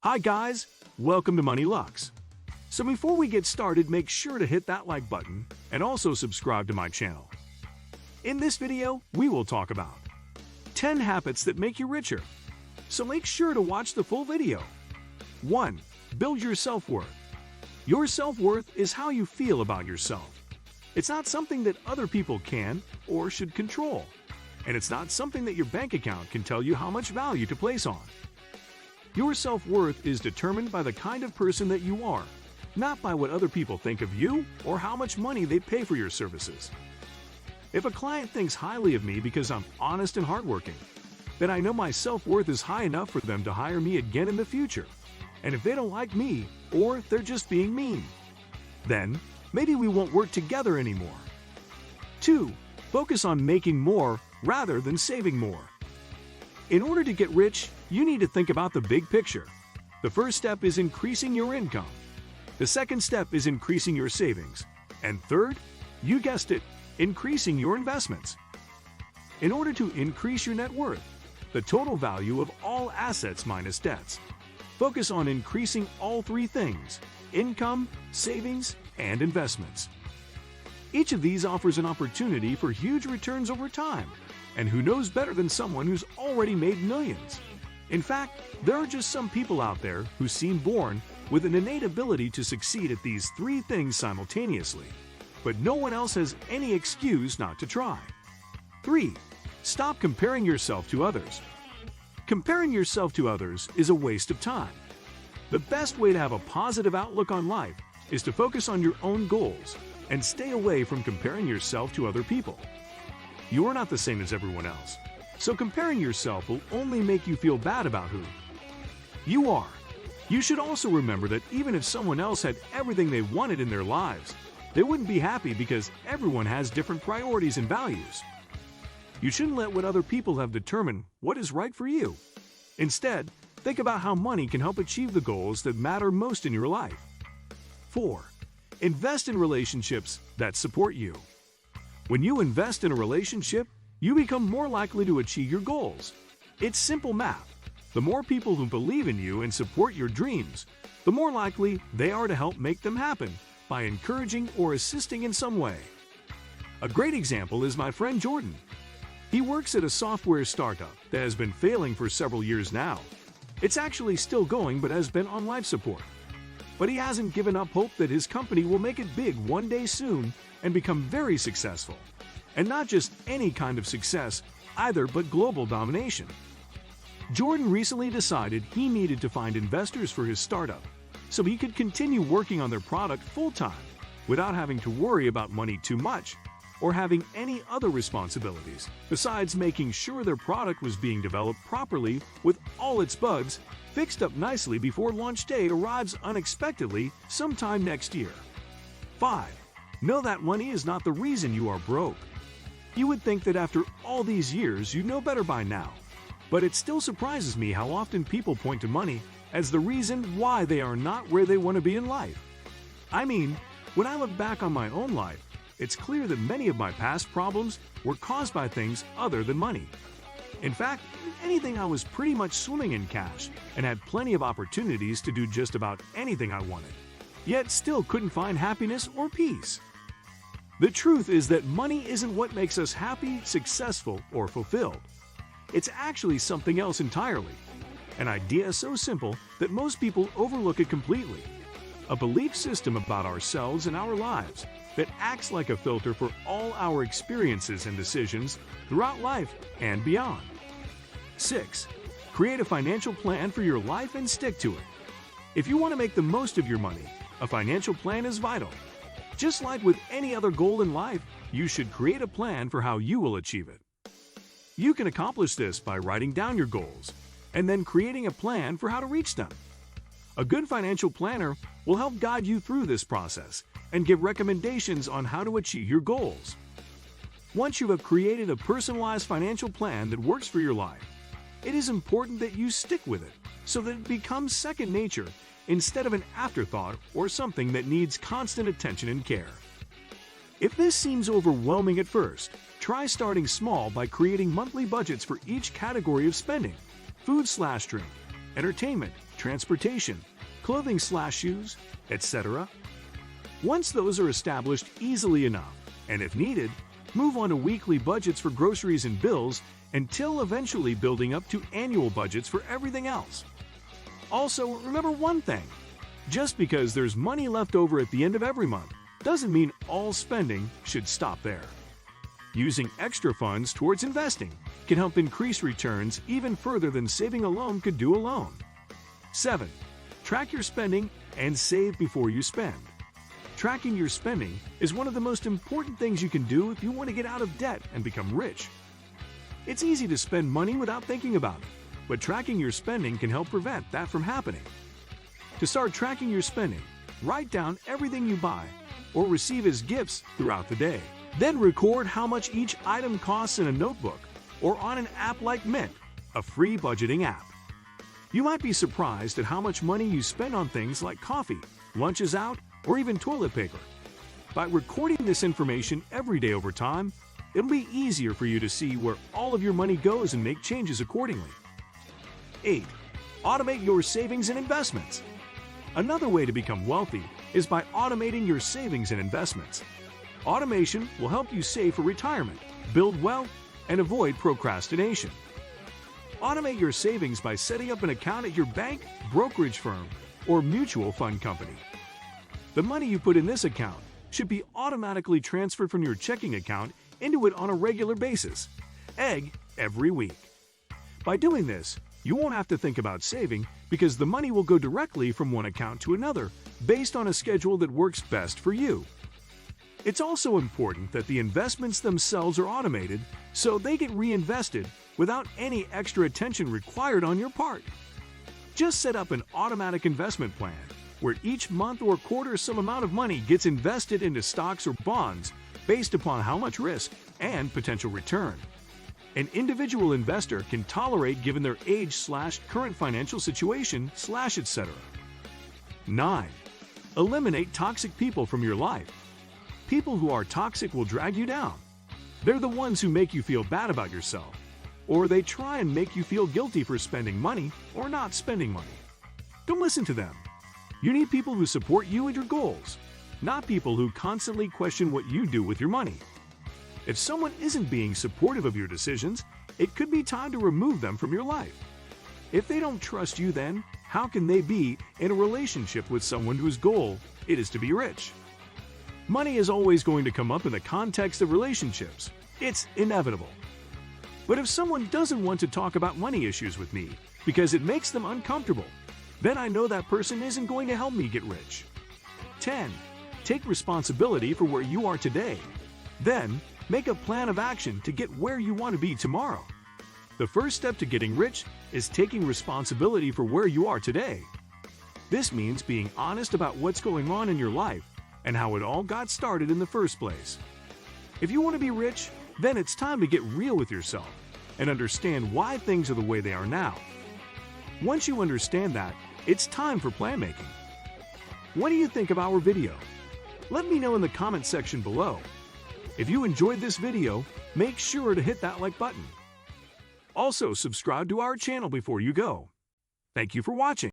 Hi guys, welcome to Money Lux. So before we get started, make sure to hit that like button and also subscribe to my channel. In this video, we will talk about 10 habits that make you richer. So make sure to watch the full video. 1. Build your self-worth. Your self-worth is how you feel about yourself. It's not something that other people can or should control. And it's not something that your bank account can tell you how much value to place on. Your self-worth is determined by the kind of person that you are, not by what other people think of you or how much money they pay for your services. If a client thinks highly of me because I'm honest and hardworking, then I know my self-worth is high enough for them to hire me again in the future. And if they don't like me, or they're just being mean, then maybe we won't work together anymore. 2. Focus on making more rather than saving more. In order to get rich, you need to think about the big picture. The first step is increasing your income. The second step is increasing your savings. And third, you guessed it, increasing your investments. In order to increase your net worth, the total value of all assets minus debts, focus on increasing all three things: income, savings, and investments. Each of these offers an opportunity for huge returns over time. And who knows better than someone who's already made millions? In fact, there are just some people out there who seem born with an innate ability to succeed at these three things simultaneously. But no one else has any excuse not to try. 3. Stop comparing yourself to others. Comparing yourself to others is a waste of time. The best way to have a positive outlook on life is to focus on your own goals and stay away from comparing yourself to other people. You are not the same as everyone else, so comparing yourself will only make you feel bad about who you are. You should also remember that even if someone else had everything they wanted in their lives, they wouldn't be happy because everyone has different priorities and values. You shouldn't let what other people have determine what is right for you. Instead, think about how money can help achieve the goals that matter most in your life. 4. Invest in relationships that support you. When you invest in a relationship, you become more likely to achieve your goals. It's simple math. The more people who believe in you and support your dreams, the more likely they are to help make them happen by encouraging or assisting in some way. A great example is my friend Jordan. He works at a software startup that has been failing for several years now. It's actually still going but has been on life support. But he hasn't given up hope that his company will make it big one day soon and become very successful. And not just any kind of success either, but global domination. Jordan recently decided he needed to find investors for his startup so he could continue working on their product full-time without having to worry about money too much or having any other responsibilities besides making sure their product was being developed properly with all its bugs fixed up nicely before launch day arrives unexpectedly sometime next year. 5. Know that money is not the reason you are broke. You would think that after all these years you'd know better by now, but it still surprises me how often people point to money as the reason why they are not where they want to be in life. I mean, when I look back on my own life, it's clear that many of my past problems were caused by things other than money. In fact, anything I was pretty much swimming in cash and had plenty of opportunities to do just about anything I wanted, yet still couldn't find happiness or peace. The truth is that money isn't what makes us happy, successful, or fulfilled. It's actually something else entirely. An idea so simple that most people overlook it completely. A belief system about ourselves and our lives that acts like a filter for all our experiences and decisions throughout life and beyond. 6. Create a financial plan for your life and stick to it. If you want to make the most of your money, a financial plan is vital. Just like with any other goal in life, you should create a plan for how you will achieve it. You can accomplish this by writing down your goals and then creating a plan for how to reach them. A good financial planner will help guide you through this process and give recommendations on how to achieve your goals. Once you have created a personalized financial plan that works for your life, it is important that you stick with it so that it becomes second nature instead of an afterthought or something that needs constant attention and care. If this seems overwhelming at first, try starting small by creating monthly budgets for each category of spending: food/drink, entertainment, transportation, clothing/shoes, etc. Once those are established easily enough, and if needed, move on to weekly budgets for groceries and bills until eventually building up to annual budgets for everything else. Also, remember one thing. Just because there's money left over at the end of every month doesn't mean all spending should stop there. Using extra funds towards investing can help increase returns even further than saving alone could do alone. 7. Track your spending and save before you spend. Tracking your spending is one of the most important things you can do if you want to get out of debt and become rich. It's easy to spend money without thinking about it, but tracking your spending can help prevent that from happening. To start tracking your spending, write down everything you buy or receive as gifts throughout the day. Then record how much each item costs in a notebook or on an app like Mint, a free budgeting app. You might be surprised at how much money you spend on things like coffee, lunches out, or even toilet paper. By recording this information every day over time, it'll be easier for you to see where all of your money goes and make changes accordingly. 8. Automate your savings and investments. Another way to become wealthy is by automating your savings and investments. Automation will help you save for retirement, build wealth, and avoid procrastination. Automate your savings by setting up an account at your bank, brokerage firm, or mutual fund company. The money you put in this account should be automatically transferred from your checking account into it on a regular basis, every week. By doing this, you won't have to think about saving because the money will go directly from one account to another based on a schedule that works best for you. It's also important that the investments themselves are automated so they get reinvested without any extra attention required on your part. Just set up an automatic investment plan where each month or quarter some amount of money gets invested into stocks or bonds based upon how much risk and potential return. An individual investor can tolerate given their age/current financial situation/etc. 9. Eliminate toxic people from your life. People who are toxic will drag you down. They're the ones who make you feel bad about yourself, or they try and make you feel guilty for spending money or not spending money. Don't listen to them. You need people who support you and your goals, not people who constantly question what you do with your money. If someone isn't being supportive of your decisions, it could be time to remove them from your life. If they don't trust you, then how can they be in a relationship with someone whose goal it is to be rich? Money is always going to come up in the context of relationships. It's inevitable. But if someone doesn't want to talk about money issues with me because it makes them uncomfortable, then I know that person isn't going to help me get rich. 10. Take responsibility for where you are today. Then, make a plan of action to get where you want to be tomorrow. The first step to getting rich is taking responsibility for where you are today. This means being honest about what's going on in your life and how it all got started in the first place. If you want to be rich, then it's time to get real with yourself and understand why things are the way they are now. Once you understand that, it's time for plan making. What do you think of our video? Let me know in the comment section below. If you enjoyed this video, make sure to hit that like button. Also, subscribe to our channel before you go. Thank you for watching.